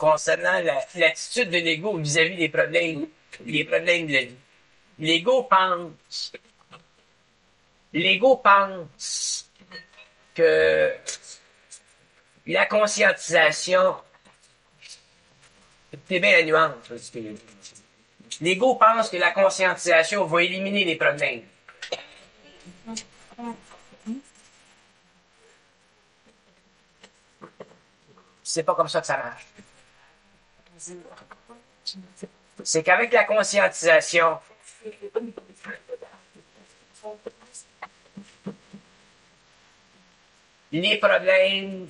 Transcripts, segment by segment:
concernant l'attitude de l'ego vis-à-vis des problèmes de la vie. L'ego pense que la conscientisation, c'est bien la nuance. L'ego pense que la conscientisation va éliminer les problèmes. C'est pas comme ça que ça marche. C'est qu'avec la conscientisation, les problèmes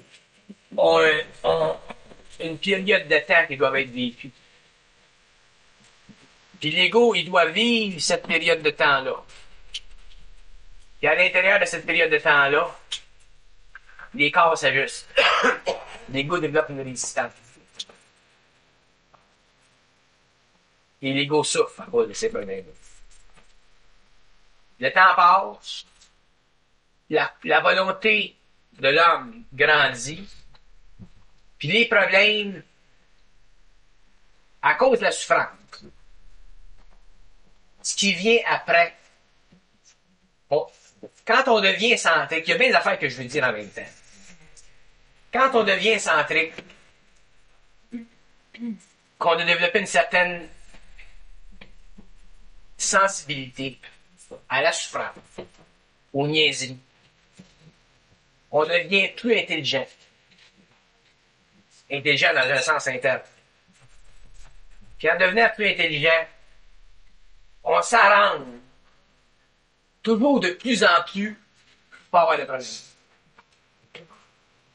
ont une période de temps qui doivent être vécus. Puis l'ego, il doit vivre cette période de temps-là. Et à l'intérieur de cette période de temps-là, les corps s'ajustent. L'ego développe une résistance. Et l'ego souffre à cause de ces problèmes. Le temps passe, la volonté de l'homme grandit, puis les problèmes, à cause de la souffrance, ce qui vient après, quand on devient centrique, il y a bien des affaires que je veux dire en même temps. Quand on devient centrique, qu'on a développé une certaine sensibilité à la souffrance, aux niaiseries, on devient plus intelligent. Intelligent dans un sens interne. Puis en devenant plus intelligent, on s'arrange toujours de plus en plus pour avoir des problèmes.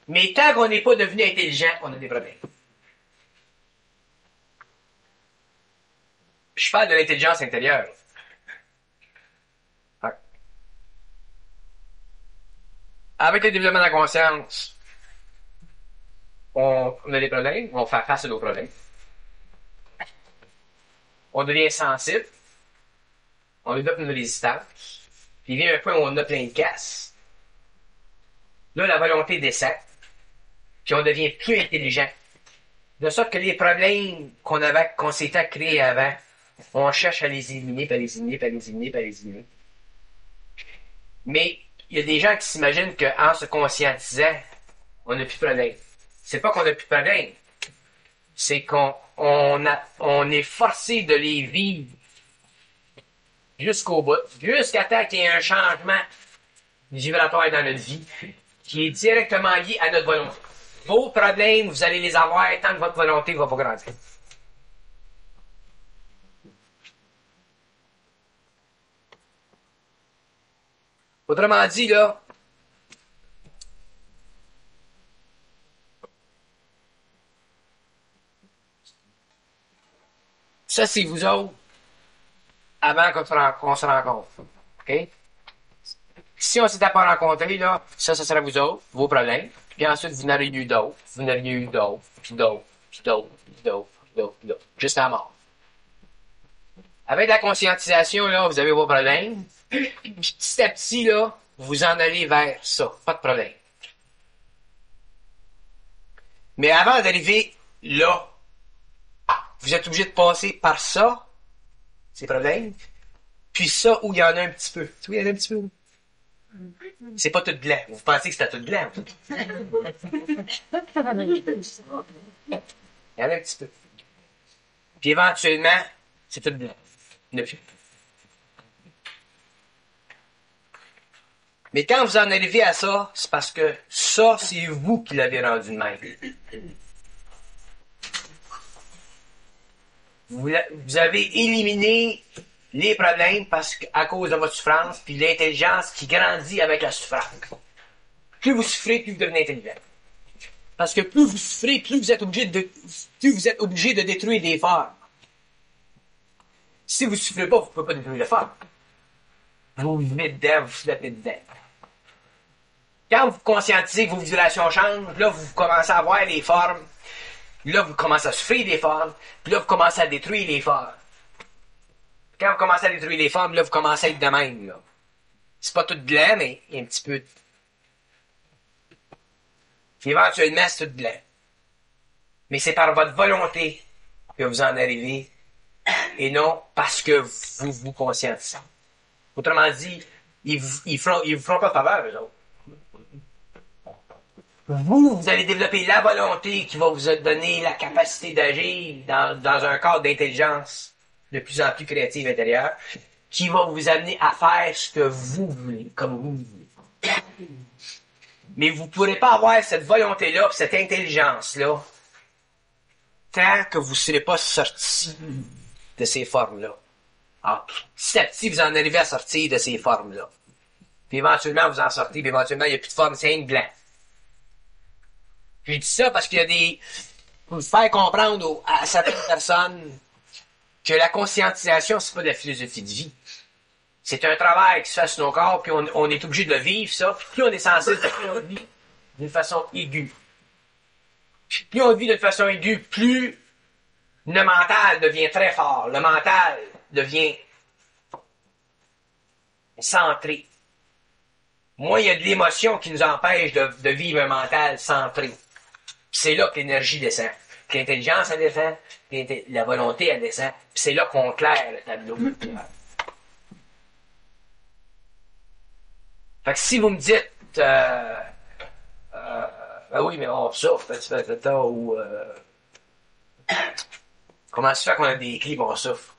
Mais tant qu'on n'est pas devenu intelligent, on a des problèmes. Je parle de l'intelligence intérieure. Avec le développement de la conscience, on a des problèmes, on fait face à nos problèmes. On devient sensible, on développe une résistance, puis il vient un point où on a plein de casse. Là, la volonté descend, puis on devient plus intelligent. De sorte que les problèmes qu'on s'était créés avant, on cherche à les éliminer, puis à les éliminer, puis à les éliminer, puis à les éliminer. Mais il y a des gens qui s'imaginent qu'en se conscientisant, on n'a plus de problème. C'est pas qu'on n'a plus de problème. C'est qu'on est forcé de les vivre jusqu'au bout, jusqu'à temps qu'il y ait un changement vibratoire dans notre vie qui est directement lié à notre volonté. Vos problèmes, vous allez les avoir tant que votre volonté ne va pas grandir. Autrement dit, là, ça c'est vous autres avant qu'on se rencontre. OK? Si on ne s'était pas rencontrés, là, ça serait vous autres, vos problèmes. Puis ensuite, vous n'auriez eu d'autres, vous n'auriez eu d'autres, puis d'autres, puis d'autres, puis d'autres, puis d'autres, puis d'autres, jusqu'à la mort. Avec la conscientisation, là, vous avez vos problèmes. Puis petit à petit, là, vous en allez vers ça. Pas de problème. Mais avant d'arriver là, vous êtes obligé de passer par ça, ces problèmes, puis ça où il y en a un petit peu. Oui, il y en a un petit peu. C'est pas tout blanc. Vous pensez que c'était tout blanc. Il y en a un petit peu. Puis éventuellement, c'est tout blanc. Il n'y en a plus. Mais quand vous en arrivez à ça, c'est parce que ça, c'est vous qui l'avez rendu de même. Vous avez éliminé les problèmes à cause de votre souffrance, puis l'intelligence qui grandit avec la souffrance. Plus vous souffrez, plus vous devenez intelligent. Parce que plus vous souffrez, plus vous êtes obligé de détruire des formes. Si vous ne souffrez pas, vous ne pouvez pas détruire les formes. Vous vivez dedans, vous flottez dedans. Quand vous conscientisez que vos vibrations changent, là, vous commencez à voir les formes. Là, vous commencez à souffrir des formes. Puis là, vous commencez à détruire les formes. Quand vous commencez à détruire les formes, là, vous commencez à être de même, là. C'est pas tout blanc, mais il y a un petit peu de... Puis éventuellement, c'est tout blanc. Mais c'est par votre volonté que vous en arrivez et non parce que vous vous conscientisez. Autrement dit, ils vous feront pas de faveur, eux autres. Vous allez développer la volonté qui va vous donner la capacité d'agir dans un cadre d'intelligence de plus en plus créative intérieure, qui va vous amener à faire ce que vous voulez, comme vous voulez. Mais vous ne pourrez pas avoir cette volonté-là, cette intelligence-là, tant que vous ne serez pas sorti de ces formes-là. Alors, petit à petit, vous en arrivez à sortir de ces formes-là. Puis éventuellement, vous en sortez, puis éventuellement, il n'y a plus de forme, c'est un blanc. Puis je dis ça parce qu'il y a des... Pour faire comprendre à certaines personnes que la conscientisation, c'est pas de la philosophie de vie. C'est un travail qui se fait sur nos corps, puis on est obligé de le vivre, ça. Puis plus on est censé le vivre d'une façon aiguë. Puis plus on vit d'une façon aiguë, plus le mental devient très fort. Le mental devient centré. Moins il y a de l'émotion qui nous empêche de vivre un mental centré. C'est là que l'énergie descend, que l'intelligence elle descend, que la volonté elle descend. C'est là qu'on claire le tableau. Fait que si vous me dites ben oui, mais on souffre, ou comment se fait qu'on a des clés et on souffre?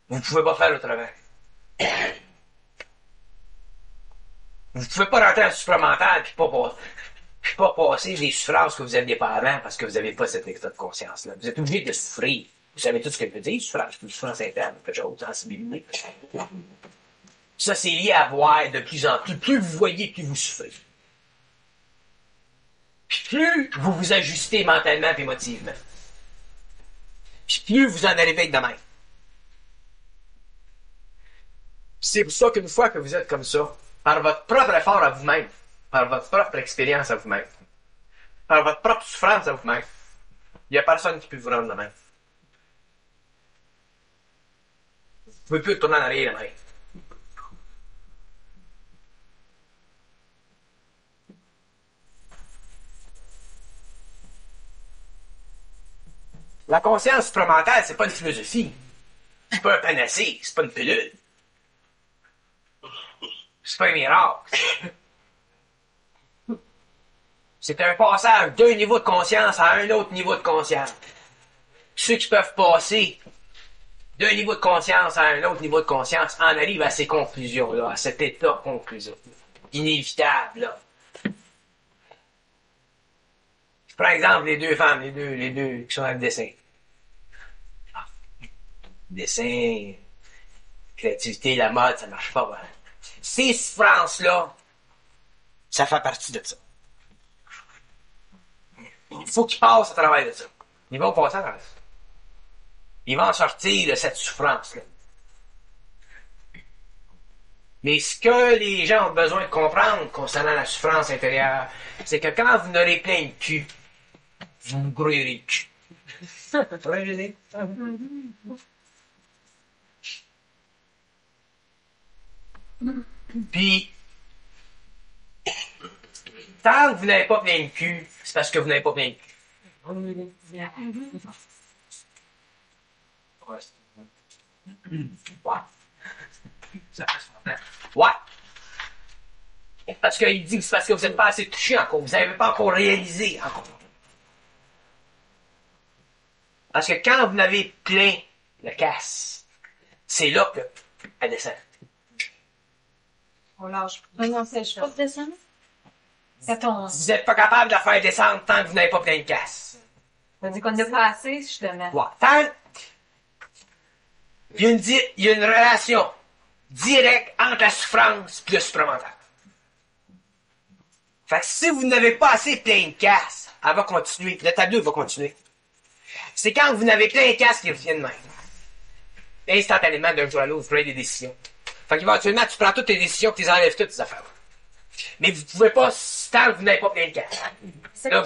Vous ne pouvez pas faire autrement. Vous ne pouvez pas rentrer en supramental et pas passer des souffrances que vous aviez pas avant parce que vous n'avez pas cet état de conscience-là. Vous êtes obligé de souffrir. Vous savez tout ce que veut dire, souffrance interne, quelque chose, sensibilité. Ça, c'est lié à voir de plus en plus. Plus vous voyez, plus vous souffrez. Puis plus vous vous ajustez mentalement et émotivement. Puis plus vous en arrivez avec de même. C'est pour ça qu'une fois que vous êtes comme ça, par votre propre effort à vous-même, par votre propre expérience à vous-même, par votre propre souffrance à vous-même, il n'y a personne qui peut vous rendre de même. Vous ne pouvez plus tourner en arrière de même. La conscience supramentale, c'est pas une philosophie. C'est pas un panacée, c'est pas une pilule. C'est pas un miracle. C'est un passage d'un niveau de conscience à un autre niveau de conscience. Ceux qui peuvent passer d'un niveau de conscience à un autre niveau de conscience en arrivent à ces conclusions-là, à cet état conclusif. Inévitable, là. Je prends exemple les deux femmes, les deux qui sont dans le dessin. Dessin, créativité, la mode, ça marche pas. Ben. Ces souffrances-là, ça fait partie de ça. Il faut qu'ils passent à travers de ça. Ils vont passer à travers ça. Ils vont en sortir de cette souffrance-là. Mais ce que les gens ont besoin de comprendre concernant la souffrance intérieure, c'est que quand vous n'aurez plein de cul, vous vous grouillerez le cul. C'est vrai, je veux dire? Puis, tant que vous n'avez pas plein de cul, c'est parce que vous n'avez pas plein de cul. Ouais. Ouais. Parce qu'il dit que c'est parce que vous n'êtes pas assez touché encore. Vous n'avez pas encore réalisé encore. Parce que quand vous n'avez plein le casse, c'est là que elle descend. On lâche. Non, non, c'est pas de descendre. C'est ton. Vous n'êtes pas capable de la faire descendre tant que vous n'avez pas plein de casse. Ça veut dire qu'on n'a pas assez, justement. Ouais. Tant... Il y a une relation directe entre la souffrance et le supramental. Fait que si vous n'avez pas assez plein de casse, elle va continuer. Le tableau va continuer. C'est quand vous n'avez plein de casse qui reviennent même. Instantanément, d'un jour à l'autre, vous prenez des décisions. Fait qu'éventuellement, tu prends toutes tes décisions, tu les enlèves toutes tes affaires. Mais vous pouvez pas, tant que vous n'avez pas plein de casse. Là,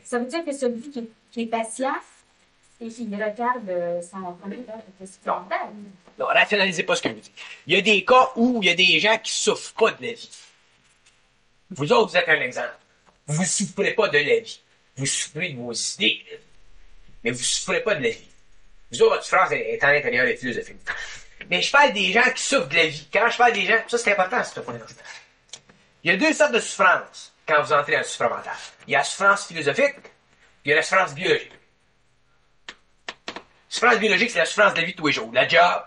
Ça veut dire que celui qui est patient, et qui regarde son mental. non, rationalisez pas ce que je vous dis. Il y a des cas où il y a des gens qui souffrent pas de la vie. Vous autres, vous êtes un exemple. Vous ne souffrez pas de la vie. Vous souffrez de vos idées, mais vous ne souffrez pas de la vie. Vous autres, votre souffrance est à l'intérieur des philosophies. Mais je parle des gens qui souffrent de la vie. Quand je parle des gens, ça c'est important, ce point-là. Il y a deux sortes de souffrances quand vous entrez dans la souffrance mentale. Il y a la souffrance philosophique, il y a la souffrance biologique. La souffrance biologique, c'est la souffrance de la vie de tous les jours. La job,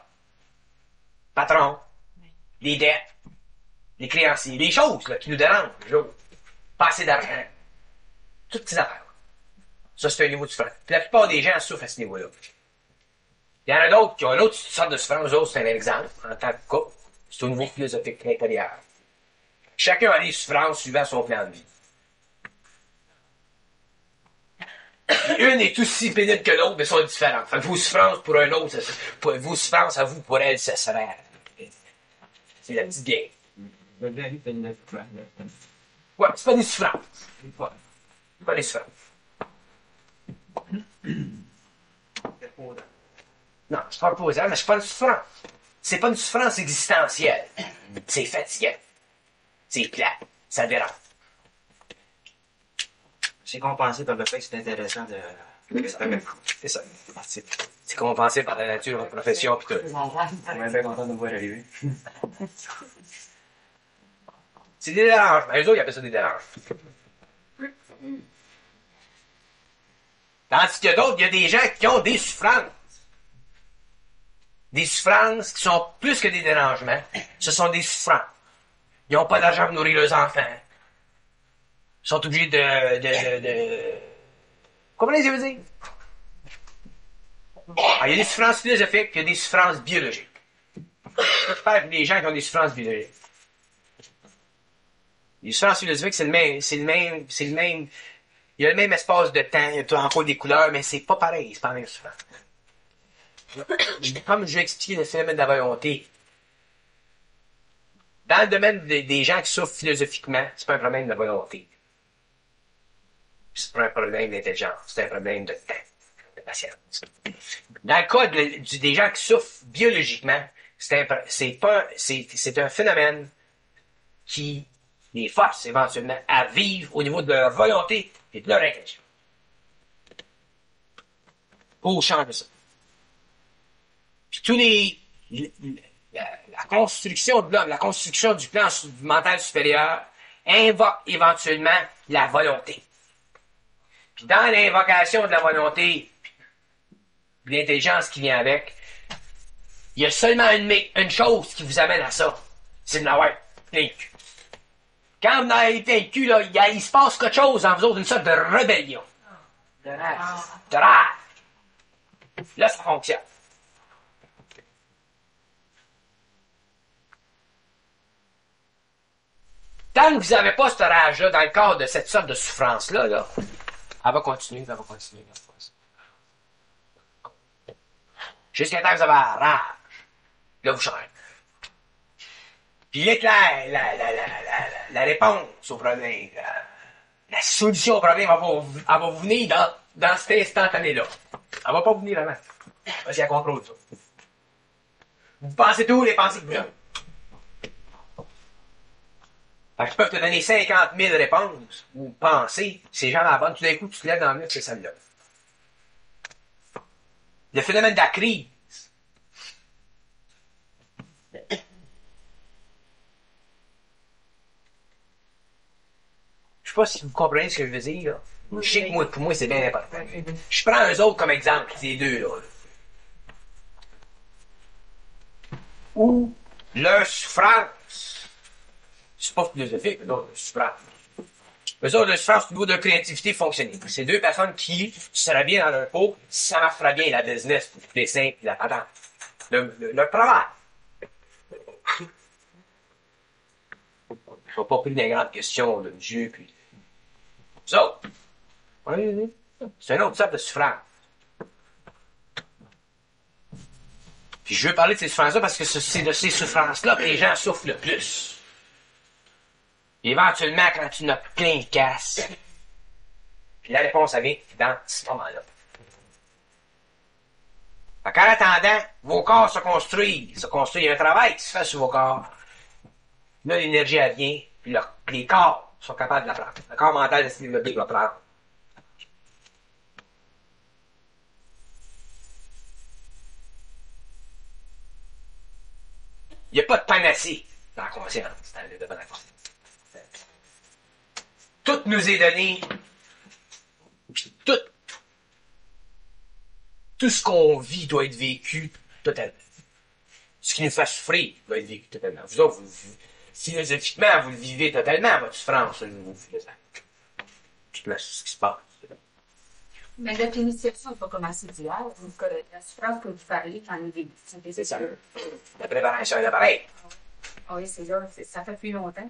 patron, les dettes, les créanciers, les choses là, qui nous dérangent, pas assez d'argent. Toutes ces affaires. Ça, c'est un niveau de souffrance. Puis la plupart des gens souffrent à ce niveau-là. Il y en a d'autres qui ont une autre sorte de souffrance. Eux autres, c'est un exemple, en tant que couple. C'est au niveau philosophique intérieur. Chacun a des souffrances suivant son plan de vie. Une est aussi pénible que l'autre, mais sont différentes. Fait que vos souffrances pour un autre, vos souffrances à vous, pour elle, ça serait. C'est la petite game. Ouais, c'est pas des souffrances. C'est pas des souffrances. Non, c'est pas reposant, mais c'est pas une souffrance. C'est pas une souffrance existentielle. C'est fatigant. C'est plat. Ça dérange. C'est compensé par le fait que c'est intéressant de... C'est ça. C'est compensé par la nature de votre profession pis tout. On est bien content de vous voir arriver. C'est des dérangements. Eux autres, ils appellent ça des dérangements. Tandis qu'il y a d'autres, il y a des gens qui ont des souffrances. Des souffrances qui sont plus que des dérangements. Ce sont des souffrances. Ils n'ont pas d'argent pour nourrir leurs enfants. Ils sont obligés de... Comment les veut dire? Ah, il y a des souffrances philosophiques, il y a des souffrances biologiques. Je parle des gens qui ont des souffrances biologiques. Les souffrances philosophiques, c'est le même, il y a le même espace de temps, il y a encore des couleurs, mais c'est pas pareil, c'est pas la même souffrance. Comme je vais expliquer le phénomène de la volonté, dans le domaine des gens qui souffrent philosophiquement, c'est pas un problème de volonté. C'est pas un problème d'intelligence, c'est un problème de temps, de patience. Dans le cas des gens qui souffrent biologiquement, c'est un phénomène qui les force éventuellement à vivre au niveau de leur volonté et de leur intelligence. Pour changer ça. Puis la construction de l'homme, la construction du plan mental supérieur invoque éventuellement la volonté. Puis dans l'invocation de la volonté, l'intelligence qui vient avec, il y a seulement une chose qui vous amène à ça. C'est de l'avoir plein le cul. Quand vous avez plein le cul, là, il se passe quelque chose en vous autres, une sorte de rébellion. De rage. De rage. Là, ça fonctionne. Tant que vous n'avez pas cette rage-là dans le cadre de cette sorte de souffrance-là, là, elle va continuer. Jusqu'à temps que vous avez la rage. Là, vous changez. Puis là, la réponse au problème, la solution au problème, elle va vous venir dans cet instantané-là. Elle va pas vous venir avant. Parce qu'elle contrôle ça. Vous pensez tous les pensées que vous avez. Fait que je peux te donner 50 000 réponses ou pensées. C'est jamais la bonne. Tout d'un coup, tu te lèves dans le mur, c'est celle-là. Le phénomène de la crise. Je sais pas si vous comprenez ce que je veux dire, là. Je sais que pour moi, c'est bien important. Je prends eux autres comme exemple, ces deux-là. Où leur souffrance, c'est pas philosophique, non, leur souffrance. Eux autres, leur souffrance au niveau de leur créativité fonctionnelle. C'est deux personnes qui seraient bien dans leur peau, ça marcherait bien la business, pour les simples et la patente. Leur travail. Ils n'ont pas pris des grandes questions de Dieu, puis... Eux autres. Oui. C'est un autre type de souffrance. Puis je veux parler de ces souffrances-là parce que c'est de ces souffrances-là que les gens souffrent le plus. Et éventuellement, quand tu n'as plein de casse, puis la réponse, elle vient dans ce moment-là. Fait qu'en attendant, vos corps se construisent. Il y a un travail qui se fait sur vos corps. Là, l'énergie, elle vient, puis les corps sont capables de l'apprendre. Le corps mental de se développer va l'apprendre. Il n'y a pas de panacée dans la conscience, dans le développement de la conscience. Tout nous est donné, puis tout ce qu'on vit doit être vécu totalement. Ce qui nous fait souffrir doit être vécu totalement. Vous autres, philosophiquement, vous le vivez totalement, votre souffrance, vous vivez ça. Tout ce qui se passe. Mais la définition, on peut commencer d'hier. Donc, la souffrance que vous parlez quand il est. C'est ça. La préparation est pareil. Oui, c'est là. Ça fait plus longtemps.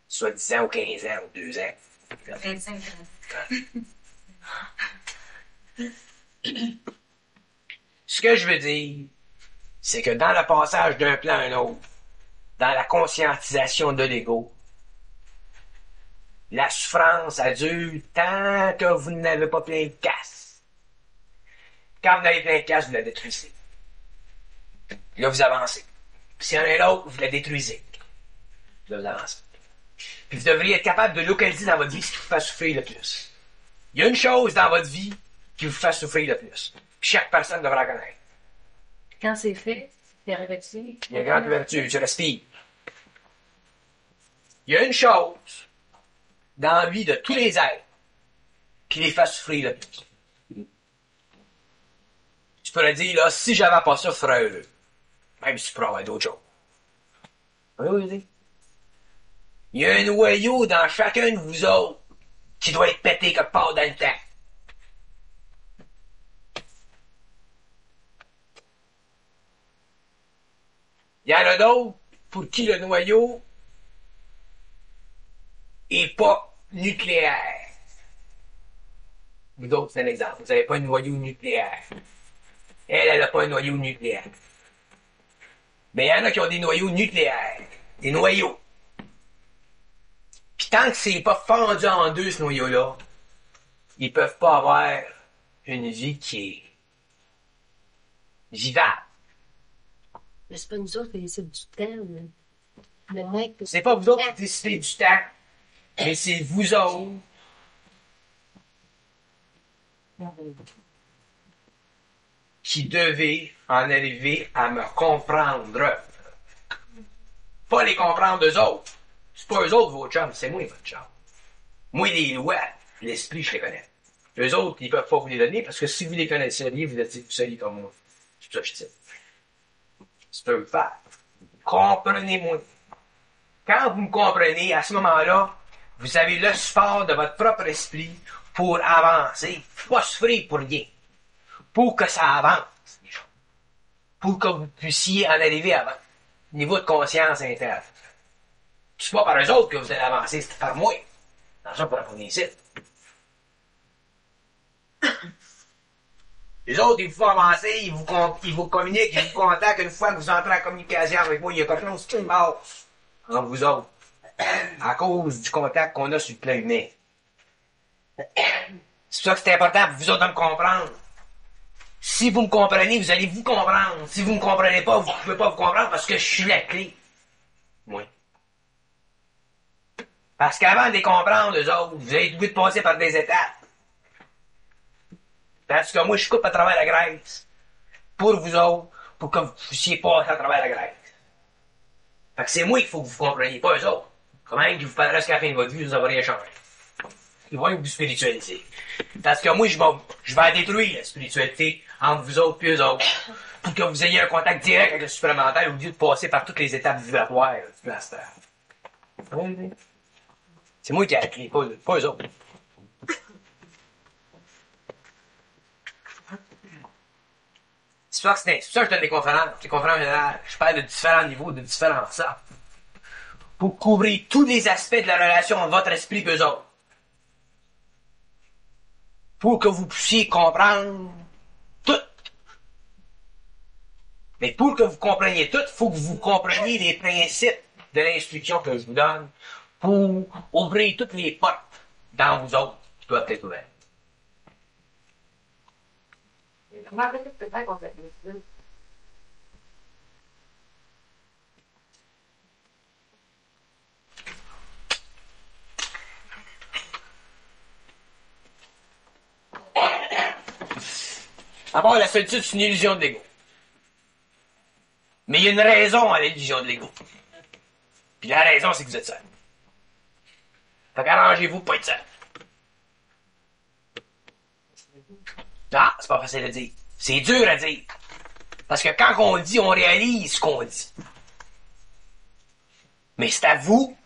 Soit 10 ans ou 15 ans ou 2 ans. 25 ans. Ce que je veux dire, c'est que dans le passage d'un plan à un autre, dans la conscientisation de l'ego, la souffrance, elle dure tant que vous n'avez pas plein de casse. Quand vous avez plein de casse, vous la détruisez. Là, vous avancez. Puis s'il y en a un autre, vous la détruisez. Là, vous avancez. Puis vous devriez être capable de localiser dans votre vie ce qui vous fait souffrir le plus. Il y a une chose dans votre vie qui vous fait souffrir le plus. Chaque personne devra la connaître. Quand c'est fait, c'est réfléchi. Il y a une grande ouverture, je respire. Il y a une chose dans la vie de tous les êtres qui les fait souffrir le plus. Tu pourrais dire, là, si j'avais pas ça, je serais heureux. Même si tu pourrais avoir d'autres choses. Oui. Il y a un noyau dans chacun de vous autres qui doit être pété quelque part dans le temps. Il y en a d'autres pour qui le noyau est pas nucléaire. Vous d'autres, c'est un exemple. Vous n'avez pas un noyau nucléaire. Elle n'a pas un noyau nucléaire. Mais il y en a qui ont des noyaux nucléaires. Des noyaux. Puis tant que c'est pas fendu en deux, ce noyau-là, ils peuvent pas avoir une vie qui est vivable. Mais c'est pas nous autres qui décident du temps. Le mec. C'est pas vous autres qui décidez du temps, mais c'est vous autres qui devez en arriver à me comprendre. Pas les comprendre eux autres. C'est pas eux autres vos chums, c'est moi votre chum. Moi, les lois, l'esprit, je les connais. Eux autres, ils peuvent pas vous les donner parce que si vous les connaissez bien, vous êtes seriez comme moi. C'est ça que je dis. C'est un fait. Comprenez-moi. Quand vous me comprenez, à ce moment-là, vous avez le support de votre propre esprit pour avancer. Pas souffrir pour rien. Pour que ça avance. Pour que vous puissiez en arriver à votre niveau de conscience interne. C'est pas par eux autres que vous allez avancer, c'est par moi. Dans ça, pour la première ici. Les autres, ils vous font avancer, ils vous communiquent, ils vous contactent. Une fois que vous entrez en communication avec moi, il y a quelque chose qui se passe entre vous autres. À cause du contact qu'on a sur le plan humain. C'est pour ça que c'est important pour vous autres de me comprendre. Si vous me comprenez, vous allez vous comprendre. Si vous ne me comprenez pas, vous ne pouvez pas vous comprendre parce que je suis la clé. Moi. Parce qu'avant de les comprendre, eux autres, vous avez obligé de passer par des étapes. Tandis que moi, je coupe à travers la graisse. Pour vous autres, pour que vous puissiez passer à travers la graisse. Fait que c'est moi qu'il faut que vous compreniez, pas eux autres. Comment même qu'ils vous parleraient jusqu'à la fin de votre vie, vous n'aurez rien changé. Ils vont vous spiritualiser. Parce que moi, je vais détruire la spiritualité entre vous autres et eux autres. Pour que vous ayez un contact direct avec le supramental au lieu de passer par toutes les étapes vibratoires du blaster. C'est moi qui ai appris, pas eux autres. C'est pour ça que je donne des conférences. Des conférences générales. Je parle de différents niveaux, de différents sortes. Pour couvrir tous les aspects de la relation entre votre esprit et eux autres. Pour que vous puissiez comprendre tout. Mais pour que vous compreniez tout, il faut que vous compreniez les principes de l'instruction que je vous donne pour ouvrir toutes les portes dans vous autres qui doivent être ouvertes. D'abord, la solitude, c'est une illusion de l'ego. Mais il y a une raison à l'illusion de l'ego. Puis la raison, c'est que vous êtes seul. Fait qu'arrangez-vous pour pas être seul. Ah, c'est pas facile à dire. C'est dur à dire. Parce que quand on dit, on réalise ce qu'on dit. Mais c'est à vous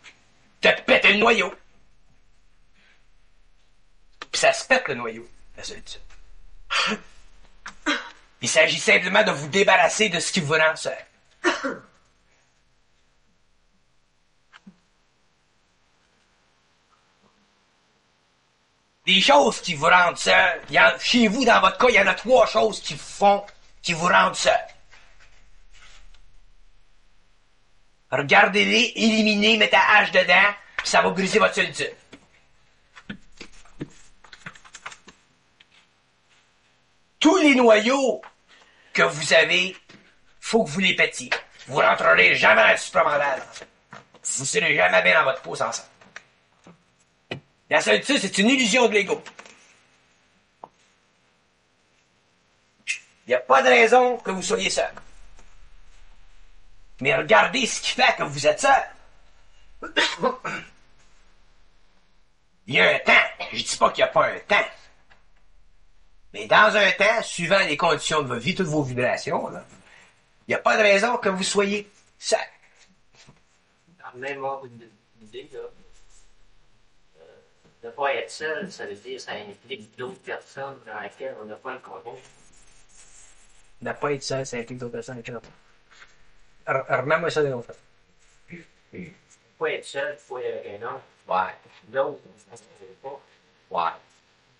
de péter le noyau. Puis ça se pète le noyau, la solitude. Il s'agit simplement de vous débarrasser de ce qui vous rend seul. Des choses qui vous rendent seul. Chez vous, dans votre cas, il y en a 3 choses qui vous rendent seul. Regardez-les, éliminez, mettez la hache dedans, puis ça va briser votre solitude. Tous les noyaux que vous avez, faut que vous les pétiez. Vous rentrerez jamais dans le supramental. Vous serez jamais bien dans votre peau sans ça. La solitude, c'est une illusion de l'ego. Il n'y a pas de raison que vous soyez seul. Mais regardez ce qui fait que vous êtes seul. Il y a un temps. Je dis pas qu'il n'y a pas un temps. Mais dans un temps, suivant les conditions de votre vie, toutes vos vibrations, il n'y a pas de raison que vous soyez seul. Même avoir une idée, là. De ne pas être seul, ça veut dire que ça implique d'autres personnes dans lesquelles on n'a pas le contrôle. Ne pas être seul, ça implique d'autres personnes avec remets-moi ça de l'autre. Ne pas être seul, il faut être avec un autre. Ouais. D'autres, on ne sait pas. Ouais.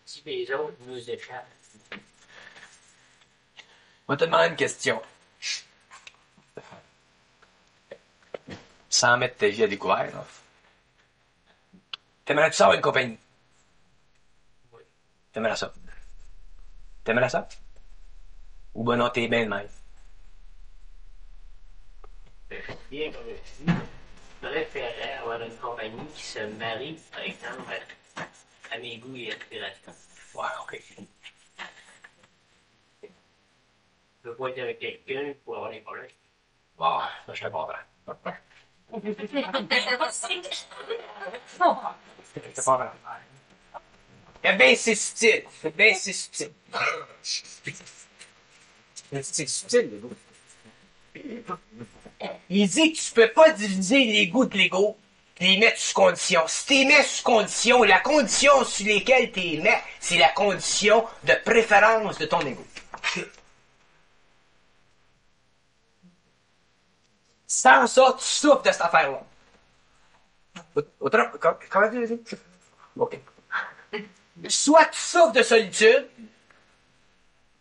Si les autres nous échappent. Je vais te demander une question. Sans mettre ta vie à découvert, là. T'aimerais-tu ça avoir une compagnie? Oui. T'aimerais ça? T'aimerais ça? Ou ben non, t'es bien de même? Bien comme je préférerais avoir une compagnie qui se marie, par exemple, à mes goûts et aspirations. Ouais, ok. Je ne veux pas être avec quelqu'un pour avoir des problèmes. Bon, ça, je te comprends. C'est pas vrai. Eh bien, c'est subtil. Eh bien, c'est subtil. C'est subtil, l'ego. Il dit que tu peux pas diviser l'ego de l'ego et les mettre sous condition. Si tu les mets sous condition, la condition sur laquelle tu les mets, c'est la condition de préférence de ton ego. Sans ça, tu souffres de cette affaire-là. Comment tu dis? OK. Soit tu souffres de solitude,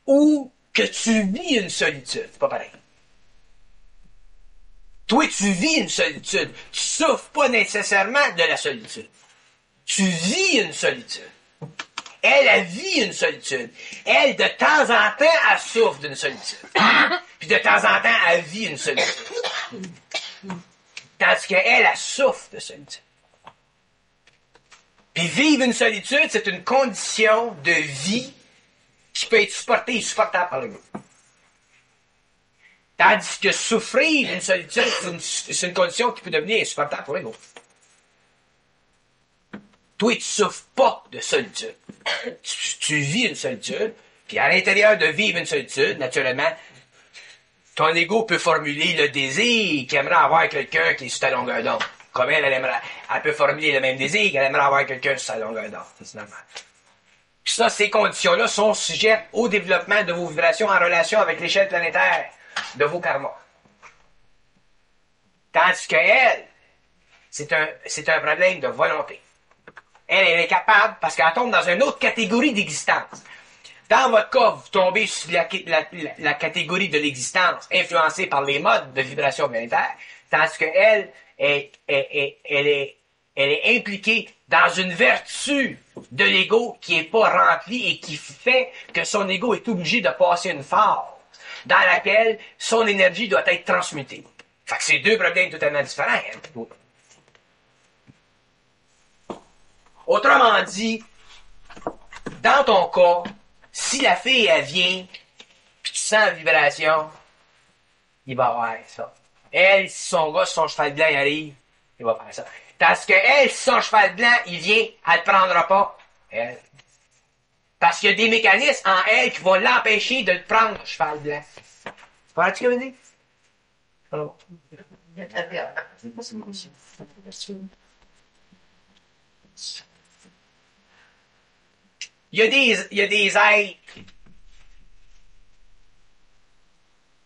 ou que tu vis une solitude. C'est pas pareil. Toi, tu vis une solitude. Tu souffres pas nécessairement de la solitude. Tu vis une solitude. Elle vit une solitude. Elle, de temps en temps, elle souffre d'une solitude. Puis de temps en temps, elle vit une solitude. Tandis qu'elle, elle souffre de solitude. Puis vivre une solitude, c'est une condition de vie qui peut être supportée et supportable par le groupe. Tandis que souffrir d'une solitude, c'est une condition qui peut devenir insupportable pour les autres. Toi, tu souffres pas de solitude. Tu vis une solitude, puis à l'intérieur de vivre une solitude, naturellement, ton ego peut formuler le désir qu'il aimerait avoir quelqu'un qui est sur ta longueur d'onde. Comme elle peut formuler le même désir qu'elle aimerait avoir quelqu'un sur sa longueur d'onde. C'est normal. Puis ça, ces conditions-là sont sujettes au développement de vos vibrations en relation avec l'échelle planétaire de vos karmas. Tandis qu'elle, c'est un problème de volonté. Elle est capable, parce qu'elle tombe dans une autre catégorie d'existence. Dans votre cas, vous tombez sur la catégorie de l'existence influencée par les modes de vibration planétaire, tandis qu'elle elle est impliquée dans une vertu de l'ego qui n'est pas remplie et qui fait que son ego est obligé de passer une phase dans laquelle son énergie doit être transmutée. Fait que c'est deux problèmes totalement différents. Hein? Autrement dit, dans ton cas, si la fille, elle vient sent la vibration, il va avoir ça. Elle, si son gars, si son cheval blanc, il arrive, il va faire ça. Parce que elle, si son cheval blanc, il vient, elle le prendra pas. Elle. Parce qu'il y a des mécanismes en elle qui vont l'empêcher de le prendre, le cheval blanc. Voilà ce que je veux dire? Alors. Il y a des êtres.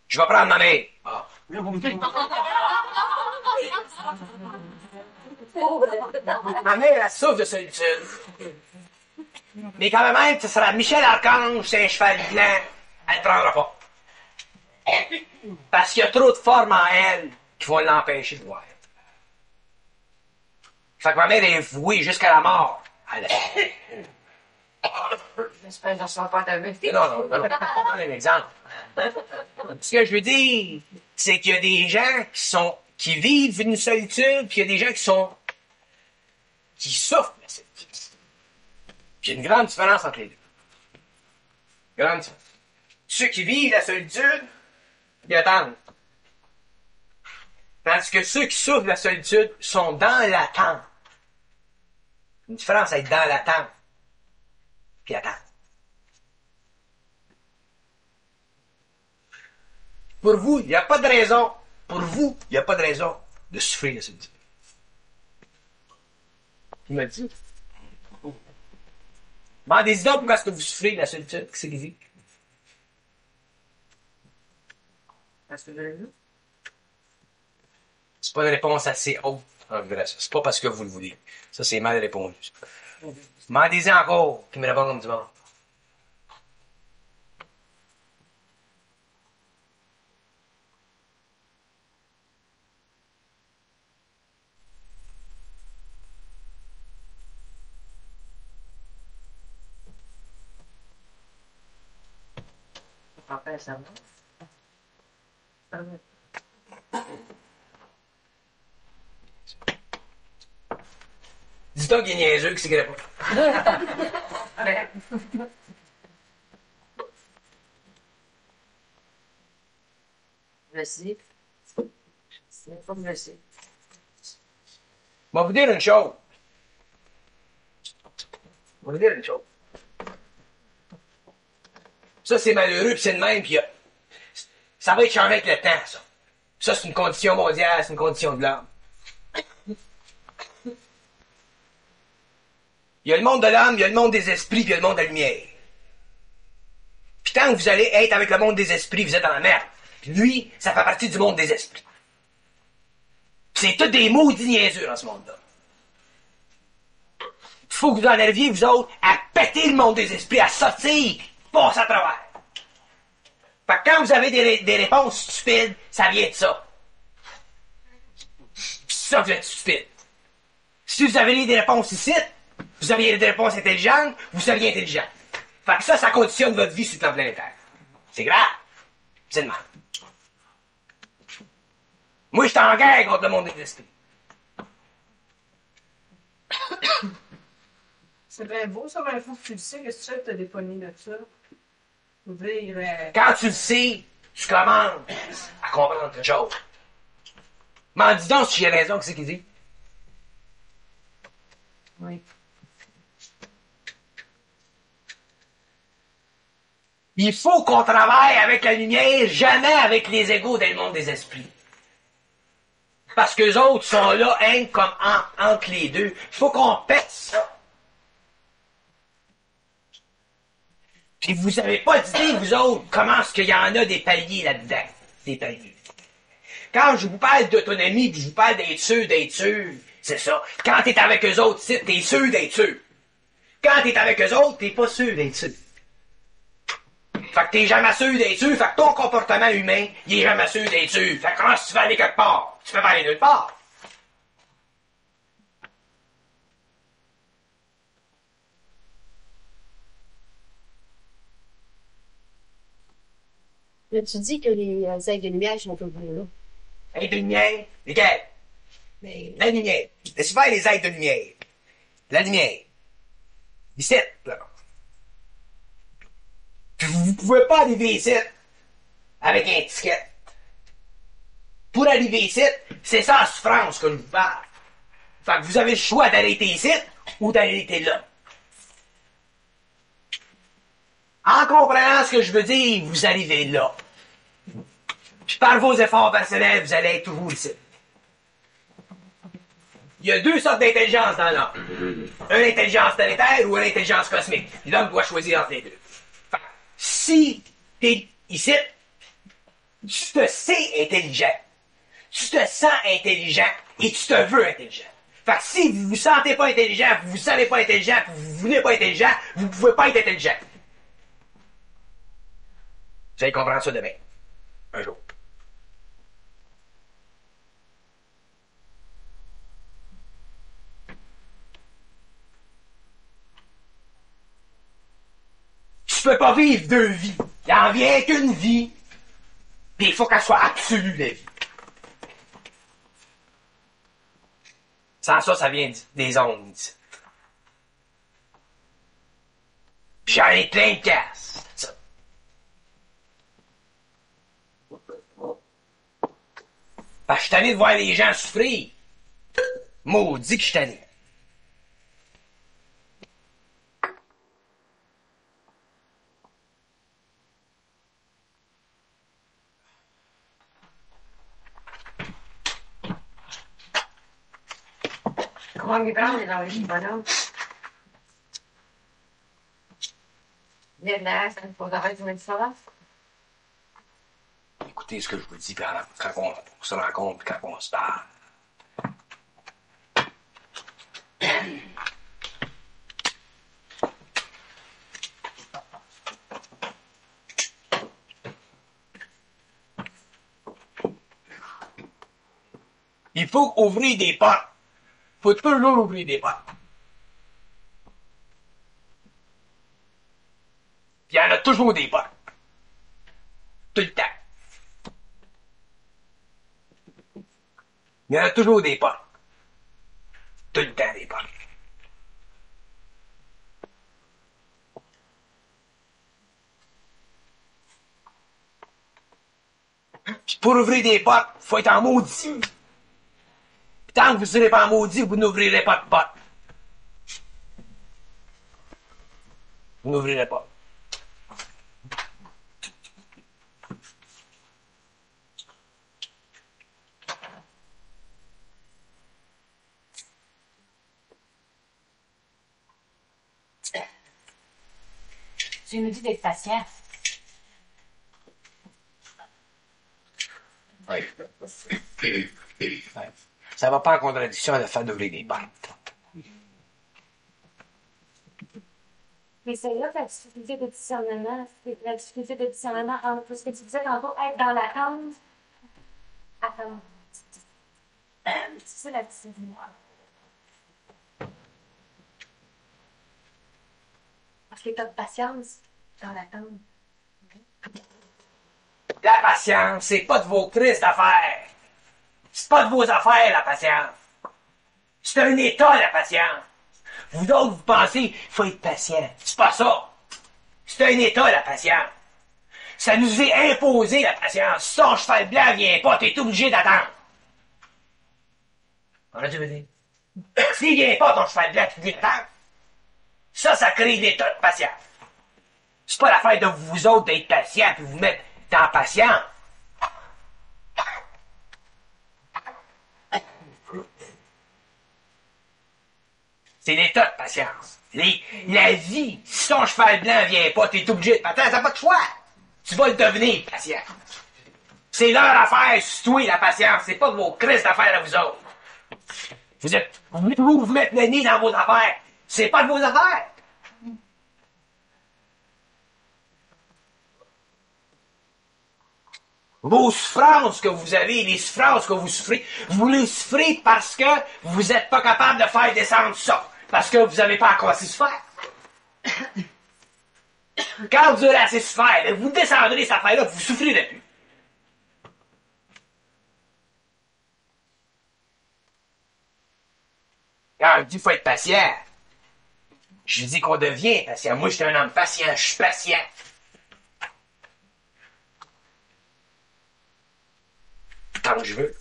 Je vais prendre ma mère. Ah. Ma mère, elle souffre de solitude. Mais quand même, ce sera Michel Archange, c'est un cheval blanc. Elle ne prendra pas. Parce qu'il y a trop de formes en elle qui vont l'empêcher de voir. Fait que ma mère est vouée jusqu'à la mort. J'espère que je ne pas avec. Non. Je donne un exemple. Ce que je veux dire, c'est qu'il y a des gens qui vivent une solitude, puis il y a des gens qui souffrent de la solitude. Puis il y a une grande différence entre les deux. Grande différence. Ceux qui vivent la solitude, ils attendent. Tandis que ceux qui souffrent de la solitude sont dans l'attente. Une différence à être dans l'attente, puis attendre. Pour vous, il n'y a pas de raison. Pour vous, il n'y a pas de raison de souffrir la solitude. Il m'a dit. Demandez-y donc pourquoi est-ce que vous souffrez de la solitude. Qu'est-ce qu'il dit? Est-ce que vous avez vu? C'est pas une réponse assez haute. C'est pas parce que vous le voulez. Ça, c'est mal répondu. Demandez-y encore qu'il me répondent comme du monde. Ça va. Dis-toi qu'il est niaiseux, que c'est qu'il répond. Je sais. C'est pas que je sais. Je vais vous dire une chose. Ça, c'est malheureux, puis c'est le même, puis ça va être changé avec le temps, ça. Ça, c'est une condition mondiale, c'est une condition de l'homme. Il y a le monde de l'homme, il y a le monde des esprits, puis il y a le monde de la lumière. Puis tant que vous allez être avec le monde des esprits, vous êtes dans la merde. Puis lui, ça fait partie du monde des esprits. C'est tous des maudits niaiseux dans ce monde-là. Il faut que vous en arriviez, vous autres, à péter le monde des esprits, à sortir, passer à travers. Fait que quand vous avez des réponses stupides, ça vient de ça. Puis ça, vous êtes stupide. Si vous avez des réponses ici, vous aviez des réponses intelligentes, vous seriez intelligent. Fait que ça conditionne votre vie sur le plan planétaire. C'est grave. C'est le mal. Moi, je suis en guerre contre le monde des esprits. C'est bien beau, ça, mais il faut que tu le sais que tu as des poignées de ça. Faut dire, Quand tu le sais, tu commences à comprendre quelque chose. M'en dis donc si j'ai raison, qu'est-ce qu'il dit? oui. Il faut qu'on travaille avec la lumière, jamais avec les égos dans le monde des esprits. Parce qu'eux autres sont là, hein, comme entre les deux. Il faut qu'on pète ça. Puis vous avez pas d'idée, vous autres, comment est-ce qu'il y en a des paliers là-dedans. Des paliers. Quand je vous parle d'autonomie, puis je vous parle d'être sûr, c'est ça. Quand t'es avec eux autres, t'es sûr d'être sûr. Quand t'es avec eux autres, t'es pas sûr d'être sûr. Fait que t'es jamais sûr d'être sûr, fait que ton comportement humain, il est jamais sûr d'être sûr. Fait que comment tu vas aller quelque part? Tu peux pas aller nulle part. Là, tu dis que les êtres de lumière sont toujours là. Êtres de lumière? Lesquels? Mais La lumière. Laissez faire les êtres de lumière. La lumière. Ici, là. Puis vous pouvez pas arriver ici avec un ticket. Pour arriver ici, c'est ça la souffrance que je vous parle. Fait que vous avez le choix d'arrêter ici ou d'arrêter là. En comprenant ce que je veux dire, vous arrivez là. Puis par vos efforts personnels, vous allez être toujours ici. Il y a deux sortes d'intelligence dans l'homme. Une intelligence planétaire ou une intelligence cosmique. L'homme doit choisir entre les deux. Fait que, si t'es ici, tu te sais intelligent. Tu te sens intelligent et tu te veux intelligent. Fait que si vous vous sentez pas intelligent, vous vous savez pas intelligent, vous voulez pas intelligent, vous pouvez pas être intelligent. Vous allez comprendre ça demain. Un jour. Tu peux pas vivre deux vies. Il en vient qu'une vie. Puis il faut qu'elle soit absolue, la vie. Sans ça, ça vient des ondes. Puis j'en ai plein de casse. Ça. Parce que je suis tanné de voir les gens souffrir. Maudit que je suis tanné. Comment mi prende dans le bonhomme? Là, ça ne faut arrêter de mettre ça là. Écoutez ce que je vous dis quand on se rencontre, quand on se parle. Il faut ouvrir des portes. Faut toujours ouvrir des portes. Il y en a toujours des portes. Tout le temps. Il y en a toujours des portes. Tout le temps des portes. Puis pour ouvrir des portes, faut être en maudit. Puis tant que vous ne serez pas en maudit, vous n'ouvrirez pas de porte. Vous n'ouvrirez pas. Tu nous dis d'être patient. Oui. Ça va pas en contradiction avec le fait d'ouvrir des portes. Mais c'est là la difficulté de discernement. C'est la difficulté de discernement entre ce que tu disais tantôt, être dans l'attente. Attendre. C'est ça la difficulté. Parce que t'as de patience dans l'attente. La patience, c'est pas de vos crises d'affaires. C'est pas de vos affaires, la patience. C'est un état, la patience. Vous autres, vous pensez, il faut être patient. C'est pas ça. C'est un état, la patience. Ça nous est imposé, la patience. Si ton cheval blanc vient pas, t'es obligé d'attendre. Comment tu veux dire? S'il vient pas, ton cheval blanc, tu es obligé d'attendre. Ça crée l'état de patience. C'est pas l'affaire de vous autres d'être patient puis vous mettre dans patience. C'est l'état de patience. La vie, si ton cheval blanc vient pas, t'es obligé de patenter, t'as pas de choix. Tu vas le devenir, patient. C'est leur affaire, c'est toi, la patience. C'est pas vos crises d'affaires à vous autres. Vous mettre le nez dans vos affaires. C'est pas de vos affaires. Vos souffrances que vous avez, les souffrances que vous les souffrez parce que vous n'êtes pas capable de faire descendre ça. Parce que vous n'avez pas encore assez souffert. Quand vous aurez assez souffert, vous descendrez cette affaire-là, vous souffrirez plus. Quand je dis qu'il faut être patient, je dis qu'on devient patient. Moi, je suis un homme patient, je suis patient. Tant que je veux.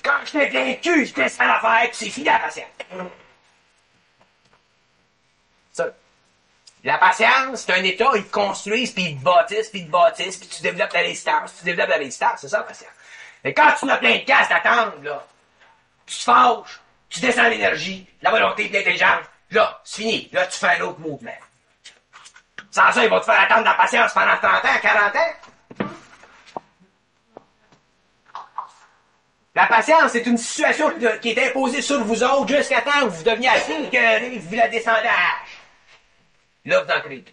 Quand je t'ai vaincu, je descends l'affaire, puis c'est fini la patience. Ça. La patience, c'est un état, ils te construisent, puis ils te bâtissent, puis tu développes la résistance, c'est ça la patience. Mais quand tu n'as plein de casse d'attendre, là, tu te fâches, tu descends l'énergie, la volonté, l'intelligence, là, c'est fini, là, tu fais un autre mouvement. Sans ça, ils vont te faire attendre la patience pendant 30 ans, 40 ans. La patience, c'est une situation qui est imposée sur vous autres jusqu'à temps que vous deveniez assez que vous la descendez à hache. Là, vous en créez.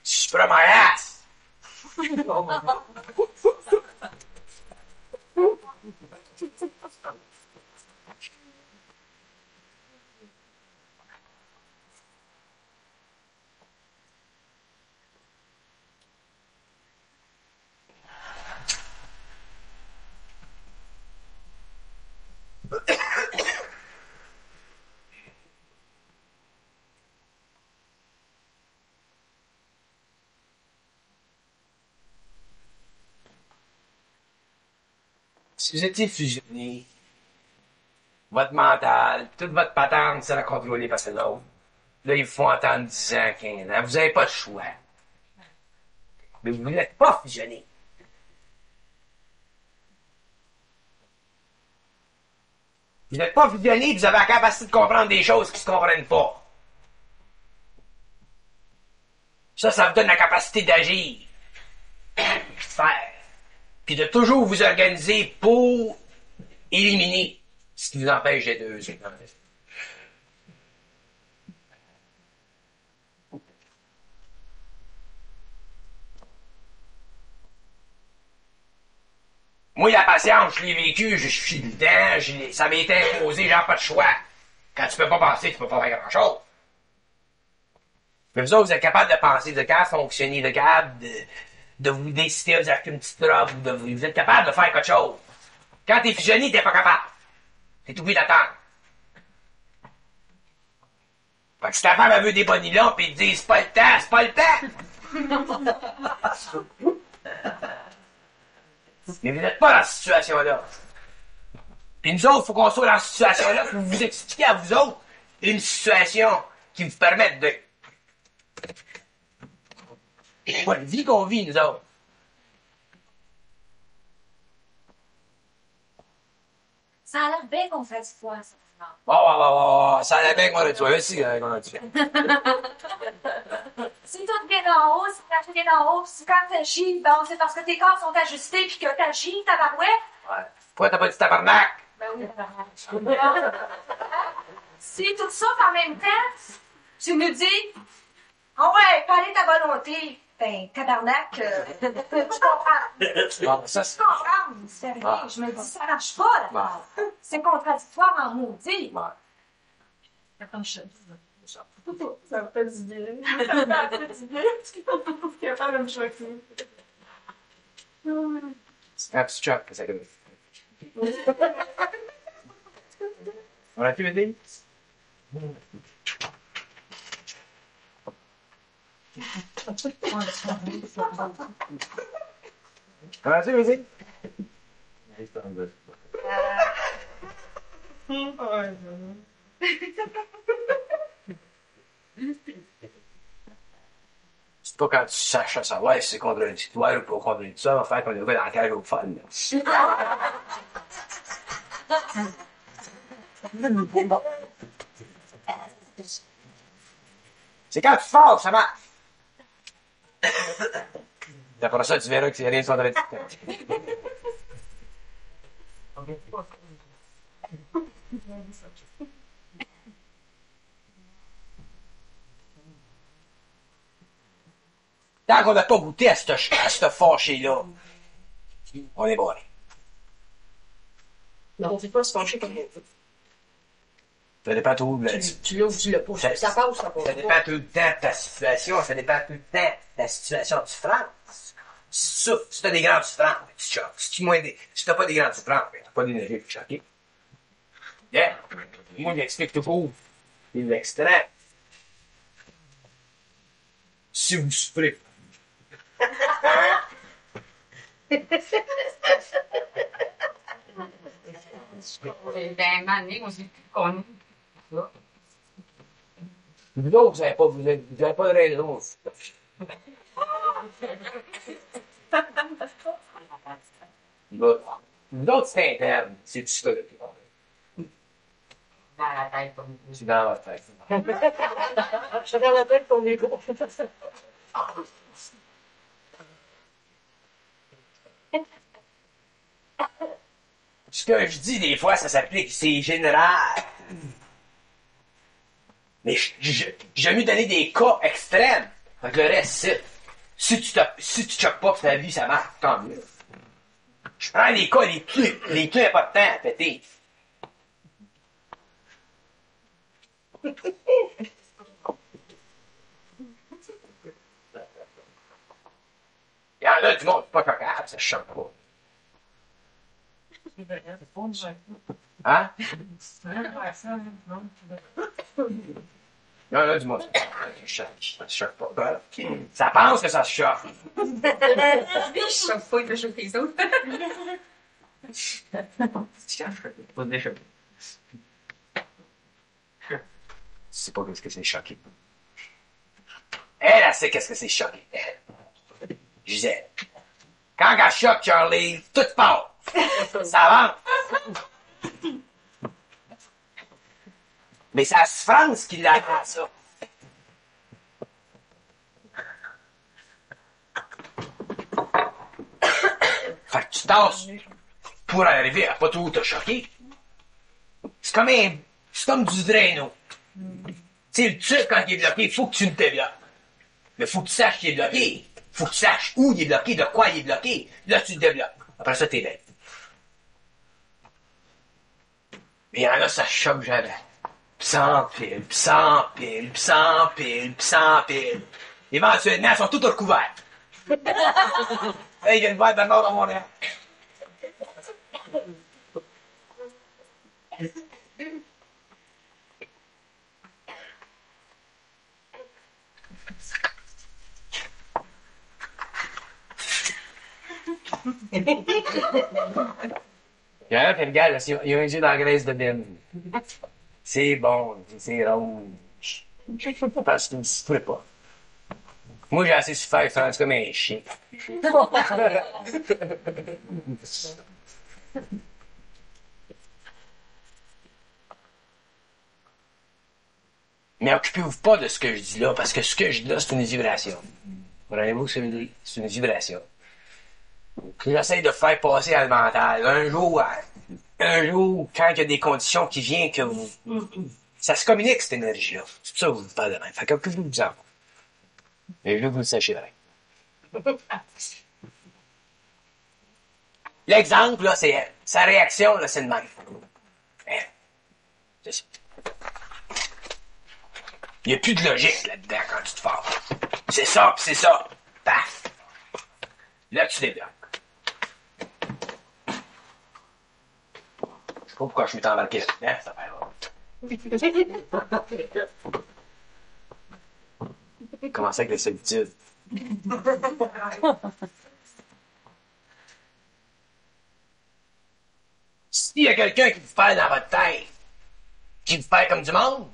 Super my ass! Si vous étiez fusionné, votre mental, toute votre patente, c'est la contrôler par c'est l'autre. Là, il faut entendre 10 ans, 15 ans. Vous n'avez pas le choix. Mais vous n'êtes pas fusionné. Vous n'êtes pas fusionné, vous avez la capacité de comprendre des choses qui ne se comprennent pas. Ça vous donne la capacité d'agir, de faire, puis de toujours vous organiser pour éliminer ce qui vous empêche d'être heureux. Moi, la patience, je l'ai vécu, je suis dedans, ça m'a été imposé, j'ai pas de choix. Quand tu peux pas penser, tu peux pas faire grand-chose. Mais vous autres, vous êtes capable de penser, vous êtes capable de fonctionner, vous êtes capable de vous décider, vous avez une petite robe, vous êtes capable de faire quelque chose. Quand t'es fusionné, t'es pas capable. T'es obligé d'attendre. Fait que si ta femme, elle veut des bons nylons, pis ils te disent, c'est pas le temps, c'est pas le temps. Mais vous n'êtes pas dans cette situation-là. Puis nous autres, il faut qu'on soit dans cette situation-là pour vous expliquer à vous autres une situation qui vous permette de... Pas la vie qu'on vit, nous autres. Ça a l'air bien qu'on fait du poids, ça. Ça allait bien qu'on a tué aussi, qu'on a tué. Si tout vient d'en haut, si t'agis bien d'en haut, si quand t'agis, bon, c'est parce que tes corps sont ajustés pis que t'agis, tabarouette. Ouais. Pourquoi t'as pas dit tabarnak? Ben oui, tabarnak. Si tout ça en même temps, tu nous dis, ah ouais, parler ta volonté. Ben, tabarnak, tu comprends. Bon, ça, c'est... Tu comprends, c'est rien. Ah. Je me dis, ça marche pas, là. C'est contradictoire en maudit. Ouais. Attends, je ça me fait du bien. Ça me fait du bien. C'est pas la même chose que nous. C'est un petit choc que ça donne. On a-tu aidé? On a-tu aidé? C'est pas quand tu saches à savoir si c'est contradictoire ou pas contradictoire, ça va faire qu'on est dans la cage au fun. C'est quand tu forces, ça marche. Après ça, tu verras que c'est rien de contradictoire. Tant qu'on n'a pas goûté à ce fâché-là, on est bon. Non, on fait pas se fâcher comme on veut. Ça dépend tout le Tu l'as ou tu l'as pas. Ça passe ou ça passe Ça dépend tout le temps de ta situation, ça dépend tout le temps de la situation de souffrance. Si t'as des grandes souffrances, tu choques. Si t'as pas des grandes souffrances, t'as pas d'énergie pour choquer. Yeah. Moi, j'explique tout court. Les extrêmes. Si vous souffrez. Ben, mané, on s'est connu. Vous autres, vous avez pas de raison. Vous autres, c'est interne. C'est tout ça. Dans la tête, comme C'est dans votre tête. Je regarde la tête ton ego. Ce que je dis, des fois, ça s'applique, c'est général. Mais j'aime mieux donner des cas extrêmes. Fait que le reste, c'est. Si tu choques pas pour ta vie, ça marche, tant mieux. Je prends les cas les plus importants à péter. Il y en a du monde pas capable, ça choque pas. Hein? Il y en a du monde ça se choque pas. Ça pense que ça se choque. Je choque pas, il peut choquer les autres. Pas déjà. Tu sais pas qu'est-ce que c'est choqué. Elle sait qu'est-ce que c'est choqué. Gisèle. Quand elle choque Charlie, tout part. Ça avance. Mais c'est la souffrance qui l'a fait ça. Fait que tu tasses pour arriver à pas tout te choquer. C'est comme du Drano. Tu sais, le tube, quand il est bloqué, faut que tu le débloques. Mais faut que tu saches qu'il est bloqué. Faut que tu saches où il est bloqué, de quoi il est bloqué. Là, tu le débloques. Après ça, t'es bête. Mais il y en a, ça choque jamais. Pis ça empile, pis ça empile, pis ça empile, pis ça empile. Éventuellement, ils sont tous recouverts. Là, ils viennent voir de nord à Montréal. Il y en a qui regardent, ils ont un yeux dans la graisse de bine. C'est bon, c'est rouge. Parce que tu ne souffrais pas. Moi, j'ai assez souffert, je suis comme un chien. Mais occupez-vous pas de ce que je dis là, parce que ce que je dis là, c'est une vibration. Comprenez-vous ce que je dis? C'est une vibration. J'essaie de faire passer à le mental. Un jour, quand il y a des conditions qui viennent que vous... Ça se communique, cette énergie-là. C'est pour ça que vous parlez de même. Fait que occupez-vous en. Et je veux que vous le sachiez vrai. L'exemple, là, c'est elle. Sa réaction, là, c'est le même. C'est ça. Il n'y a plus de logique là-dedans quand tu te fâches. C'est ça, pis c'est ça. Paf! Là, tu débloques. Je sais pas pourquoi je suis embarqué là-dedans, ça fait Commencer avec la solitude. S'il y a quelqu'un qui vous parle dans votre tête, qui vous parle comme du monde,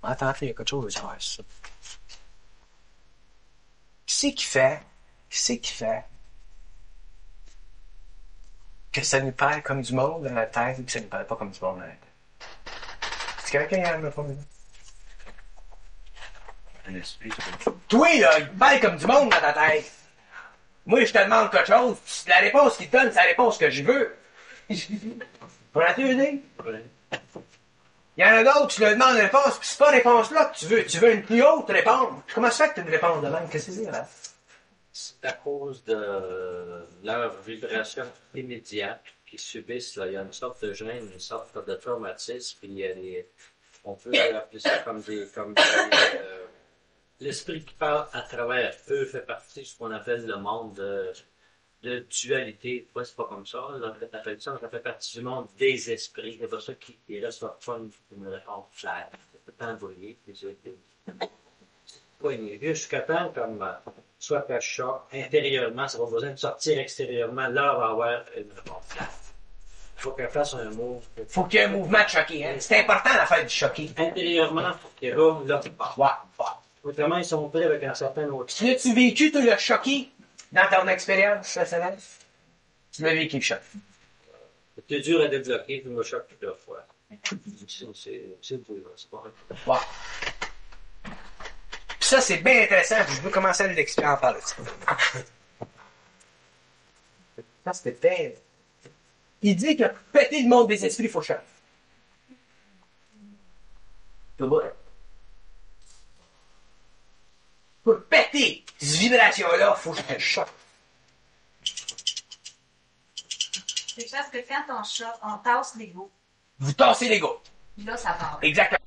attends, il y a quelque chose à faire ça. Qui c'est qui fait que ça nous parle comme du monde dans la tête et que ça nous parle pas comme du monde dans la tête? Est-ce quelqu'un qui a me formule? Un esprit, Toi, là, il te parle comme du monde dans ta tête. Moi, je te demande quelque chose, pis la réponse qu'il te donne, c'est la réponse que je veux. Pour la dire? Il Il y en a d'autres, tu leur demandes une réponse, puis c'est pas une réponse là que tu veux. Tu veux une plus haute réponse. Comment ça fait que tu as une réponse de même? Qu'est-ce que c'est, là? C'est à cause de leur vibration immédiate qu'ils subissent. Là. Il y a une sorte de gêne, une sorte de traumatisme, puis il y a on peut appeler ça l'esprit qui parle à travers eux fait partie de ce qu'on appelle le monde de dualité. Ouais, c'est pas comme ça. On appelle ça fait partie du monde des esprits. C'est pour ça qu'il reste pas une réponse claire. C'est tout le temps brouillé. Oui, jusqu'à temps comme soit que je sors intérieurement, ça va besoin de sortir extérieurement, là, on va avoir une réponse claire. Il faut qu'elle fasse un mot. Faut qu'il y ait un mouvement de choqué, hein. C'est important l'affaire du choqué. Intérieurement, il faut qu'il y ait là, tu pars. Ouais. Autrement, ils sont prêts avec un certain autre. Tu l'as-tu vécu, toi, le choqué, dans ton expérience personnelle? Tu l'as vécu, le choc. C'est dur à débloquer, puis me choque plusieurs fois. C'est dur, c'est pas vrai. Ouais. Puis ça, c'est bien intéressant, puis je veux commencer à l'expliquer en parler. Ça, c'était bien. Il dit que péter le monde des esprits, il faut choquer. C'est vrai. Pour péter cette vibration-là, il faut que je choque. C'est parce que quand on choque, on tasse l'ego. Vous tassez les gars. Là, ça part. Exactement.